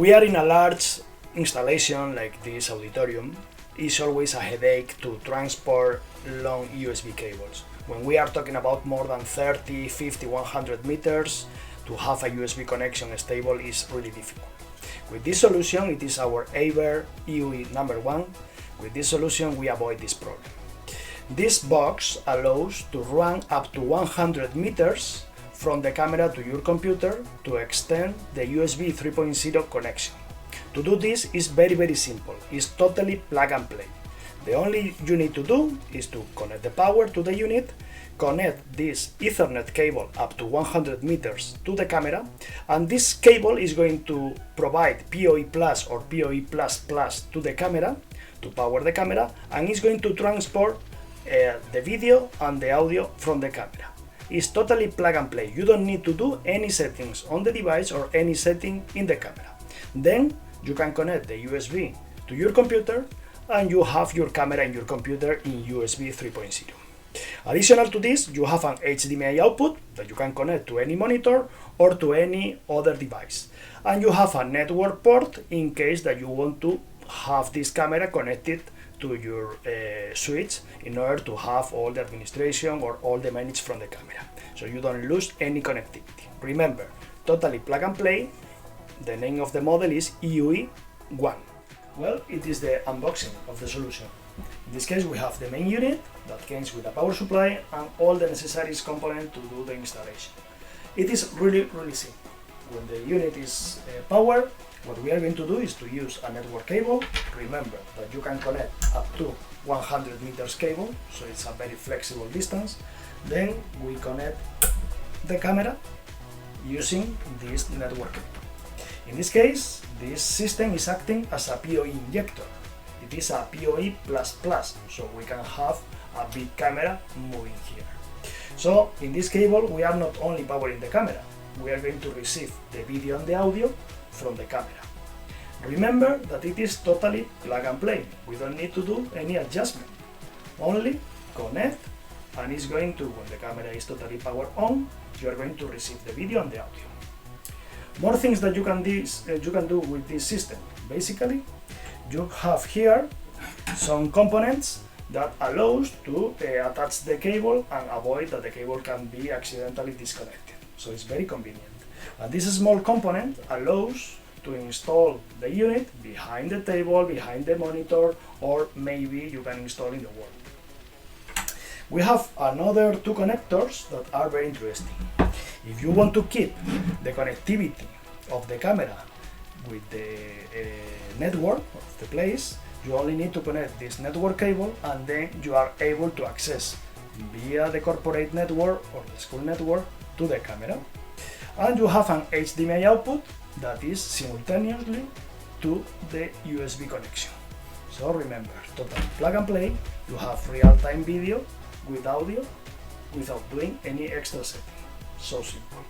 we are in a large installation like this auditorium, it's always a headache to transport long USB cables. When we are talking about more than 30, 50, 100 meters, to have a USB connection stable is really difficult. With this solution, it is our AVer UE1. With this solution, we avoid this problem. This box allows to run up to 100 meters from the camera to your computer to extend the USB 3.0 connection. To do this is very simple. It's totally plug and play. The only you need to do is to connect the power to the unit, connect this Ethernet cable up to 100 meters to the camera, and this cable is going to provide PoE Plus or PoE++ to the camera to power the camera, and it's going to transport the video and the audio from the camera. It's totally plug and play. You don't need to do any settings on the device or any setting in the camera. Then you can connect the USB to your computer and you have your camera and your computer in USB 3.0. Additional to this, you have an HDMI output that you can connect to any monitor or to any other device. And you have a network port in case that you want to have this camera connected to your switch in order to have all the administration or all the managed from the camera. So you don't lose any connectivity. Remember, totally plug and play. The name of the model is UE1. Well, it is the unboxing of the solution. In this case, we have the main unit that comes with a power supply and all the necessary components to do the installation. It is really simple. When the unit is powered, what we are going to do is to use a network cable. Remember that you can connect up to 100 meters cable, so it's a very flexible distance. Then we connect the camera using this network cable. In this case, this system is acting as a PoE injector. It is a PoE++, so we can have a big camera moving here. So in this cable, we are not only powering the camera, we are going to receive the video and the audio from the camera. Remember that it is totally plug and play. We don't need to do any adjustment. Only connect, and it's going to, when the camera is totally powered on, you are going to receive the video and the audio. More things that you can do with this system. Basically, you have here some components that allows to attach the cable and avoid that the cable can be accidentally disconnected. So it's very convenient. And this small component allows to install the unit behind the table, behind the monitor, or maybe you can install in the wall. We have another two connectors that are very interesting. If you want to keep the connectivity of the camera with the network of the place, you only need to connect this network cable, and then you are able to access via the corporate network or the school network to the camera. And you have an HDMI output that is simultaneously to the USB connection. So remember, totally plug and play. You have real-time video with audio without doing any extra setting. So simple.